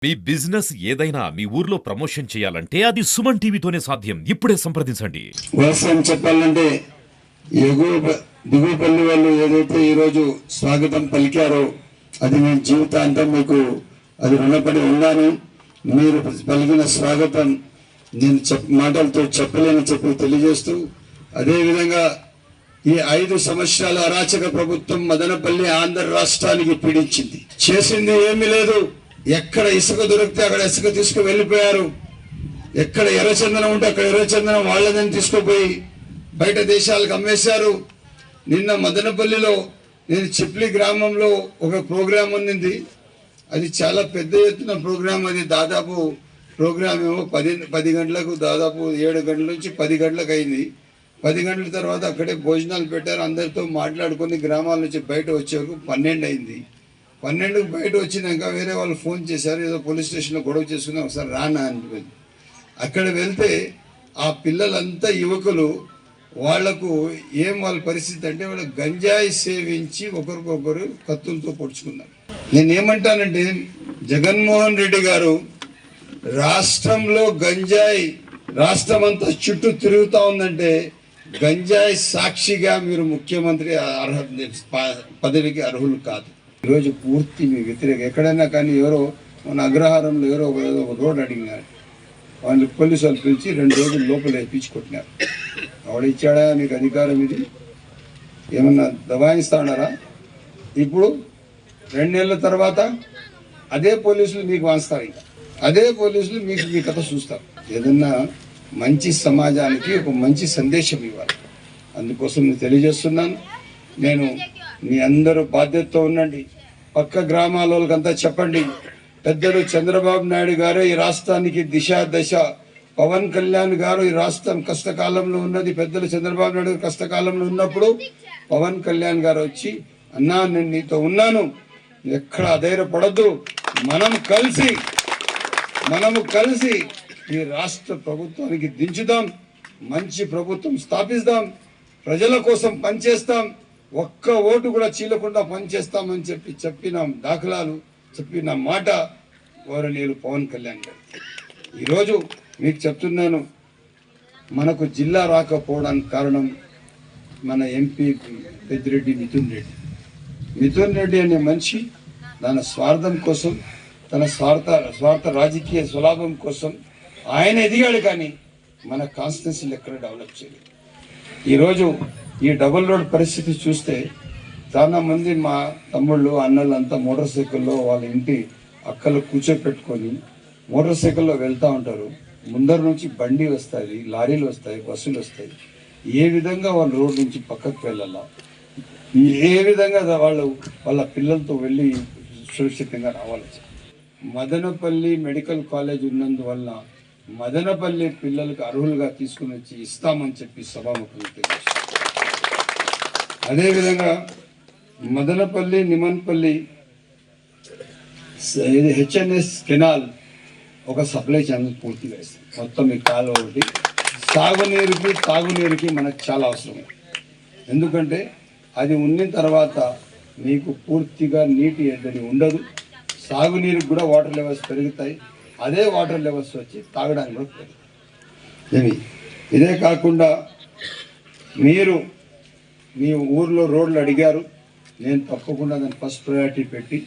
మీ business ఏదైనా మీ ఊర్లో promotion చేయాలంటే అది సుమన్ టీవీతోనే సాధ్యం. ఇప్పుడే సంప్రదించండి. వ్యవసాయం చెప్పాలంటే దిగువపల్లి వాళ్ళు ఏదైతే ఈరోజు స్వాగతం పలికారో అది నేను జీవితాంతం మీకు అది రుణపడి ఉన్నాను. మీరు పలికిన స్వాగతం నేను మాటలతో చెప్పలేని చెప్పి తెలియజేస్తూ, అదేవిధంగా ఈ 5 సంవత్సరాల అరాచక ప్రభుత్వం మదనపల్లి ఆంధ్ర రాష్ట్రానికి పీడించింది. చేసింది ఏమీ లేదు. ఎక్కడ ఇసుక దొరికితే అక్కడ ఇసుక తీసుకు వెళ్ళిపోయారు. ఎక్కడ ఎర్రచందనం ఉంటే అక్కడ ఎర్రచందనం వాళ్ళదని తీసుకుపోయి బయట దేశాలకు అమ్మేశారు. నిన్న మదనపల్లిలో నేను చిప్లి గ్రామంలో ఒక ప్రోగ్రాం ఉన్నది. అది చాలా పెద్ద ఎత్తున ప్రోగ్రాం. అది దాదాపు ప్రోగ్రామ్ ఏమో 10 గంటలకు, దాదాపు 7 గంటల నుంచి 10 గంటలకు అయింది. 10 గంటల తర్వాత అక్కడే భోజనాలు పెట్టారు. అందరితో మాట్లాడుకొని గ్రామాల నుంచి బయట వచ్చేందుకు 12 అయింది. 12కు బయట వచ్చినాక వేరే వాళ్ళు ఫోన్ చేశారు, ఏదో పోలీస్ స్టేషన్లో గొడవ చేసుకుని ఒకసారి రానా అని. అక్కడ వెళ్తే ఆ పిల్లలంతా యువకులు, వాళ్లకు వాళ్ళ పరిస్థితి అంటే వాళ్ళు గంజాయి సేవించి ఒకరికొకరు కత్తులతో పొడుచుకున్నారు. నేనేమంటానంటే, జగన్మోహన్ రెడ్డి గారు రాష్ట్రంలో గంజాయి రాష్ట్రం అంతా చుట్టూ తిరుగుతూ ఉందంటే గంజాయి సాక్షిగా మీరు ముఖ్యమంత్రి పదవికి అర్హులు కాదు. ఈరోజు పూర్తి మీ వ్యతిరేక. ఎక్కడైనా కానీ ఎవరో మన అగ్రహారంలో ఎవరో ఒక రోడ్ అడిగినారు, వాళ్ళు పోలీసు వాళ్ళు పిలిచి 2 రోజులు లోపల వేయించుకుంటున్నారు. ఆవిడ ఇచ్చాడా మీకు అధికారం? ఇది ఏమన్నా దబాయిస్తా ఉన్నారా? ఇప్పుడు 2 నెలల తర్వాత అదే పోలీసులు మీకు వాంచుతారు. ఇంకా అదే పోలీసులు మీకు మీ కథ చూస్తారు. ఏదన్నా మంచి సమాజానికి ఒక మంచి సందేశం ఇవ్వాలి. అందుకోసం నేను తెలియజేస్తున్నాను. నేను మీ అందరూ బాధ్యతతో ఉండండి. పక్క గ్రామాల వాళ్ళకంతా చెప్పండి, పెద్దలు చంద్రబాబు నాయుడు గారు ఈ రాష్ట్రానికి దశ, పవన్ కళ్యాణ్ గారు ఈ రాష్ట్రం కష్టకాలంలో ఉన్నది. పెద్దలు చంద్రబాబు నాయుడు గారు కష్టకాలంలో ఉన్నప్పుడు పవన్ కళ్యాణ్ గారు వచ్చి, అన్నా నేను నీతో ఉన్నాను, ఎక్కడ అధైర్యపడద్దు, మనము కలిసి ఈ రాష్ట్ర ప్రభుత్వానికి దించుదాం, మంచి ప్రభుత్వం స్థాపిస్తాం, ప్రజల కోసం పనిచేస్తాం, ఒక్క ఓటు కూడా చీలకుండా పనిచేస్తామని చెప్పిన దాఖలాలు, చెప్పిన మాట గౌరవనీయులు పవన్ కళ్యాణ్ గారు. ఈరోజు మీకు చెప్తున్నాను, మనకు జిల్లా రాకపోవడానికి కారణం మన ఎంపీ పెద్దిరెడ్డి మిథున్ రెడ్డి అనే మనిషి తన స్వార్థం కోసం, తన స్వార్థ రాజకీయ స్వలాభం కోసం ఆయన ఎదిగాడు. కానీ మన కాన్స్టిట్యున్సీలు ఎక్కడ డెవలప్ చేయలేదు. ఈరోజు ఈ డబుల్ రోడ్ పరిస్థితి చూస్తే చాలా మంది మా తమ్ముళ్ళు అన్నలు అంతా మోటార్ సైకిల్లో వాళ్ళ ఇంటి అక్కలు కూర్చోపెట్టుకొని మోటార్ సైకిల్లో వెళ్తూ ఉంటారు. ముందర నుంచి బండి వస్తుంది, లారీలు వస్తాయి, బస్సులు వస్తాయి. ఏ విధంగా వాళ్ళు రోడ్ నుంచి పక్కకు వెళ్ళాలా, ఏ విధంగా వాళ్ళ పిల్లలతో వెళ్ళి సురక్షితంగా రావాలి. మదనపల్లి మెడికల్ కాలేజ్ ఉన్నందువల్ల మదనపల్లి పిల్లలకు అర్హులుగా తీసుకుని వచ్చి ఇస్తామని చెప్పి సభాముఖంగా తెలియజేస్తారు. అదేవిధంగా మదనపల్లి నిమన్పల్లి హెచ్ఎన్ఎస్ కెనాల్ ఒక సప్లై ఛానల్ పూర్తిగా ఇస్తాం. మొత్తం ఈ కాలువ ఒకటి సాగునీరుకి తాగునీరుకి మనకు చాలా అవసరం. ఎందుకంటే అది ఉన్న తర్వాత మీకు పూర్తిగా నీటి ఎద్దడి ఉండదు. సాగునీరుకి కూడా వాటర్ లెవెల్స్ పెరుగుతాయి. అదే వాటర్ లెవెల్స్ వచ్చి తాగడానికి కూడా పెరుగుతాయి. ఇదే కాకుండా మీరు మీ ఊర్లో రోడ్లు అడిగారు, నేను తప్పకుండా దాన్ని ఫస్ట్ ప్రయారిటీ పెట్టి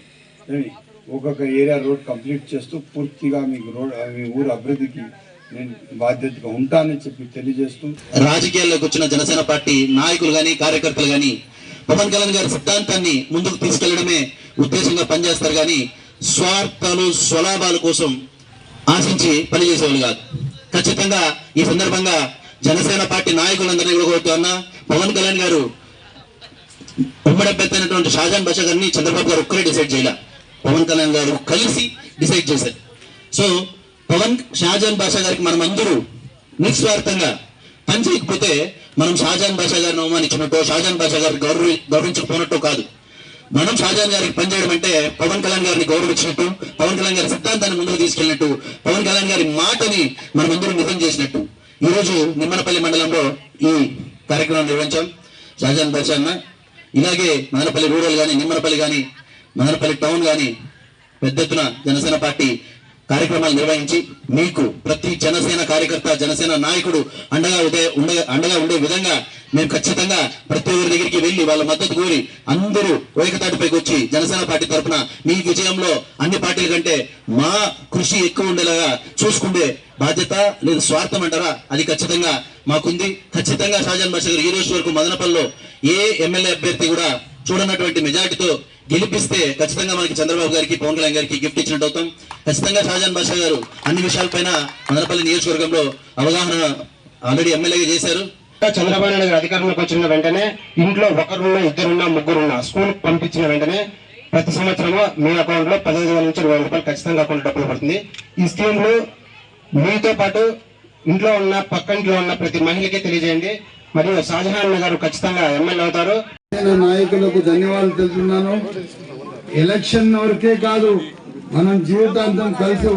ఒక్కొక్క ఏరియా రోడ్ కంప్లీట్ చేస్తూ పూర్తిగా మీకు మీ ఊరు అభివృద్ధికి నేను బాధ్యతగా ఉంటానని చెప్పి తెలియజేస్తూ, రాజకీయాల్లోకి వచ్చిన జనసేన పార్టీ నాయకులు కానీ కార్యకర్తలు కానీ పవన్ కళ్యాణ్ గారి సిద్ధాంతాన్ని ముందుకు తీసుకెళ్లడమే ఉద్దేశంగా పనిచేస్తారు. కానీ స్వార్థాలు స్వలాభాల కోసం ఆశించి పనిచేసేవాళ్ళు కాదు. ఖచ్చితంగా ఈ సందర్భంగా జనసేన పార్టీ నాయకులందరినీ కూడా కోరుతున్నా, పవన్ కళ్యాణ్ గారు ఉమ్మడి అభ్యర్థి అయినటువంటి షాజాన్ బాషా గారిని చంద్రబాబు గారు ఒక్కరే డిసైడ్ చేయాల, పవన్ కళ్యాణ్ గారు కలిసి డిసైడ్ చేశారు. సో షాజాన్ బాషా గారికి మనం అందరూ నిస్వార్థంగా పని చేయకపోతే మనం షాజాన్ బాషా గారిని అవమానించినట్టు, షాజాన్ బాషా గారిని గౌరవించకపోయినట్టు కాదు. మనం షాజాన్ గారికి పనిచేయడం అంటే పవన్ కళ్యాణ్ గారిని గౌరవించినట్టు, పవన్ కళ్యాణ్ గారి సిద్ధాంతాన్ని ముందుకు తీసుకెళ్ళినట్టు, పవన్ కళ్యాణ్ గారి మాటని మనం అందరూ నిజం చేసినట్టు. ఈరోజు నిమ్మనపల్లి మండలంలో ఈ కార్యక్రమం నిర్వహించాం. షాజాన్ బాషా అన్న, ఇలాగే మదనపల్లి రూరల్ కానీ, నిమ్మనపల్లి కానీ, మదనపల్లి టౌన్ కానీ పెద్ద ఎత్తున జనసేన పార్టీ కార్యక్రమాలు నిర్వహించి మీకు ప్రతి జనసేన కార్యకర్త జనసేన నాయకుడు అండగా ఉండే విధంగా మేము ఖచ్చితంగా ప్రతి ఒక్కరి దగ్గరికి వెళ్లి వాళ్ళ మద్దతు కోరి అందరూ ఏకతాటిపైకి వచ్చి జనసేన పార్టీ తరఫున మీ విజయంలో అన్ని పార్టీల కంటే మా కృషి ఎక్కువ ఉండేలాగా చూసుకుంటే బాధ్యత లేదు స్వార్థం అంటారా అది ఖచ్చితంగా మాకుంది. ఖచ్చితంగా షాజాన్ బాషా గారు ఈ రోజు వరకు మదనపల్లిలో ఏ ఎమ్మెల్యే అభ్యర్థి కూడా చూడనటువంటి మెజార్టీతో గెలిపిస్తే ఖచ్చితంగా మనకి చంద్రబాబు గారికి పవన్ కళ్యాణ్ గారికి గిఫ్ట్ ఇచ్చినట్టు అవుతాం. ఖచ్చితంగా షాజాన్ బాషా గారు అన్ని విషయాలపైన మదనపల్లి నియోజకవర్గంలో అవగాహన ఆల్రెడీ ఎమ్మెల్యేగా చేశారు. చంద్రబాబు నాయుడు గారు అధికారంలోకి వచ్చిన వెంటనే ఇంట్లో ఒకరున్నా ఇద్దరున్నా ముగ్గురున్నా స్కూల్ పంపించిన వెంటనే ప్రతి సంవత్సరము మీ అకౌంట్ లో 15,000 నుంచి 20,000 రూపాయలు ఖచ్చితంగా అకౌంట్ డబ్బులు పడుతుంది. ఈ స్కీమ్లు మీతో పాటు ఇంట్లో ఉన్న పక్కంట్లో ఉన్న ప్రతి మహిళకి తెలియజేయండి. మరియు షాజహాన్ గారు ఖచ్చితంగా ఎమ్మెల్యే అవుతారు. నాయకులకు ధన్యవాదాలు తెలుపుతున్నాను. ఎలక్షన్ వరకే కాదు, మనం జీవితాంతం కలిసి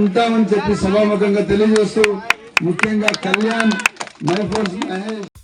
ఉంటామని చెప్పి సభాముఖంగా తెలియజేస్తూ, ముఖ్యంగా కళ్యాణ్ మై ఫోర్స్ మహేష్